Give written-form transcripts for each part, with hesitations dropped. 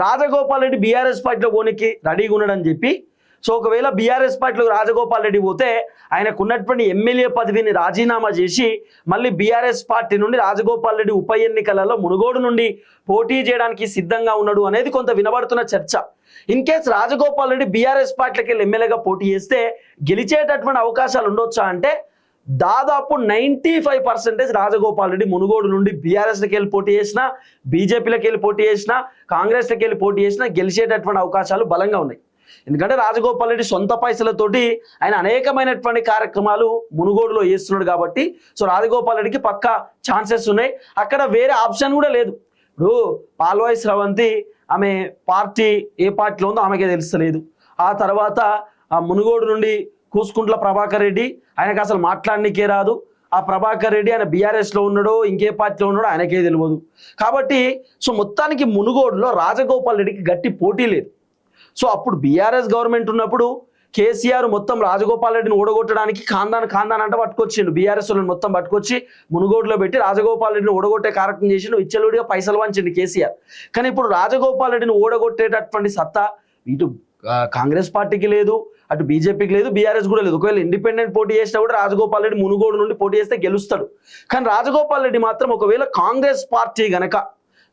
Rajagopal Reddy BRS పార్టీలో పోనీకి రెడీగా ఉన్నాడని చెప్పి, సో ఒకవేళ బీఆర్ఎస్ పార్టీలో రాజగోపాల్ రెడ్డి పోతే ఆయనకు ఉన్నటువంటి ఎమ్మెల్యే పదవిని రాజీనామా చేసి మళ్ళీ బీఆర్ఎస్ పార్టీ నుండి రాజగోపాల్ రెడ్డి ఉప ఎన్నికలలో మునుగోడు నుండి పోటీ చేయడానికి సిద్ధంగా ఉన్నాడు అనేది కొంత వినబడుతున్న చర్చ. In case Rajagopal Reddy BRS పార్టీకి వెళ్ళి ఎమ్మెల్యేగా పోటీ చేస్తే గెలిచేటటువంటి అవకాశాలు ఉండొచ్చా అంటే దాదాపు 95% రాజగోపాల్ రెడ్డి మునుగోడు నుండి బీఆర్ఎస్కి వెళ్ళి పోటీ చేసినా, బీజేపీలోకి వెళ్ళి పోటీ చేసినా, కాంగ్రెస్కి వెళ్ళి పోటీ చేసినా గెలిచేటటువంటి అవకాశాలు బలంగా ఉన్నాయి. ఎందుకంటే రాజగోపాల్ రెడ్డి సొంత పైసలతోటి ఆయన అనేకమైనటువంటి కార్యక్రమాలు మునుగోడులో చేస్తున్నాడు కాబట్టి సో రాజగోపాల్ రెడ్డికి పక్కా ఛాన్సెస్ ఉన్నాయి. అక్కడ వేరే ఆప్షన్ కూడా లేదు. ఇప్పుడు పాల్వాయి స్రవంతి ఆమె పార్టీ ఏ పార్టీలో ఉందో ఆమెకే తెలుస్తలేదు. ఆ తర్వాత ఆ మునుగోడు నుండి కూసుకుంట్ల ప్రభాకర్ రెడ్డి ఆయనకు అసలు మాట్లాడనికే రాదు. ఆ ప్రభాకర్ రెడ్డి ఆయన బీఆర్ఎస్లో ఉన్నాడో ఇంకే పార్టీలో ఉన్నాడో ఆయనకే తెలియదు. కాబట్టి సో మొత్తానికి మునుగోడులో రాజగోపాల్ రెడ్డికి గట్టి పోటీ లేదు. సో అప్పుడు బీఆర్ఎస్ గవర్నమెంట్ ఉన్నప్పుడు కేసీఆర్ మొత్తం రాజగోపాల్ రెడ్డిని ఓడగొట్టడానికి ఖాందాన్ అంటే పట్టుకొచ్చిండు. బీఆర్ఎస్ వాళ్ళని మొత్తం పట్టుకొచ్చి మునుగోడులో పెట్టి రాజగోపాల్ రెడ్డిని ఓడగొట్టే కార్యక్రమం చేసిండు. ఇచ్చలుడిగా పైసలు వంచిండు కేసీఆర్. కానీ ఇప్పుడు రాజగోపాల్ రెడ్డిని ఓడగొట్టేటటువంటి సత్తా ఇటు కాంగ్రెస్ పార్టీకి లేదు, అటు బీజేపీకి లేదు, బీఆర్ఎస్ కూడా లేదు. ఒకవేళ ఇండిపెండెంట్ పోటీ చేసినా కూడా రాజగోపాల్ రెడ్డి మునుగోడు నుండి పోటీ చేస్తే గెలుస్తాడు. కానీ రాజగోపాల్ రెడ్డి మాత్రం ఒకవేళ కాంగ్రెస్ పార్టీ గనక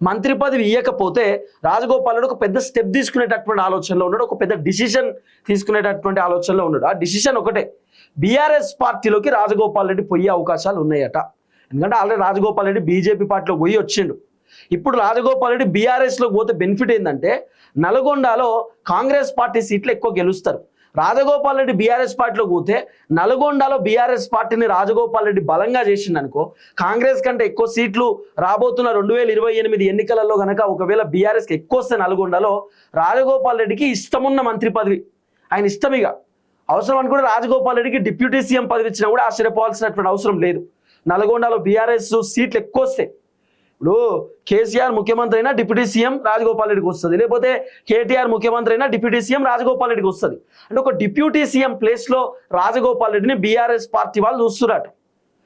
మంత్రి పదవి ఇవ్వకపోతే రాజగోపాల్ రెడ్డి ఒక పెద్ద స్టెప్ తీసుకునేటటువంటి ఆలోచనలో ఉన్నాడు, ఒక పెద్ద డిసిషన్ తీసుకునేటటువంటి ఆలోచనలో ఉన్నాడు. ఆ డిసిషన్ ఒకటే, బీఆర్ఎస్ పార్టీలోకి రాజగోపాల్ రెడ్డి పోయే అవకాశాలు ఉన్నాయట. ఎందుకంటే ఆల్రెడీ రాజగోపాల్ రెడ్డి బీజేపీ పార్టీలో పోయి వచ్చిండు. ఇప్పుడు రాజగోపాల్ రెడ్డి బీఆర్ఎస్లోకి పోతే బెనిఫిట్ ఏంటంటే నల్గొండలో కాంగ్రెస్ పార్టీ సీట్లు ఎక్కువ గెలుస్తారు. రాజగోపాల్ రెడ్డి బీఆర్ఎస్ పార్టీలోకి పోతే నల్గొండలో బీఆర్ఎస్ పార్టీని రాజగోపాల్ రెడ్డి బలంగా చేసిండు అనుకో, కాంగ్రెస్ కంటే ఎక్కువ సీట్లు రాబోతున్న 2028 ఎన్నికలలో కనుక ఒకవేళ బీఆర్ఎస్కి ఎక్కువ వస్తే నల్గొండలో రాజగోపాల్ రెడ్డికి ఇష్టమున్న మంత్రి పదవి ఆయన ఇష్టమిగా అవసరం అని కూడా రాజగోపాల్ రెడ్డికి డిప్యూటీ సీఎం పదవి ఇచ్చినా కూడా ఆశ్చర్యపోవాల్సినటువంటి అవసరం లేదు. నల్గొండలో బీఆర్ఎస్ సీట్లు ఎక్కువ వస్తాయి. ఇప్పుడు కేసీఆర్ ముఖ్యమంత్రి అయినా డిప్యూటీ సీఎం రాజగోపాల్ రెడ్డికి వస్తుంది, లేకపోతే కేటీఆర్ ముఖ్యమంత్రి అయినా డిప్యూటీ సీఎం రాజగోపాల్ రెడ్డికి వస్తుంది. అంటే ఒక డిప్యూటీ సీఎం ప్లేస్లో రాజగోపాల్ రెడ్డిని బీఆర్ఎస్ పార్టీ వాళ్ళు చూస్తున్నారు.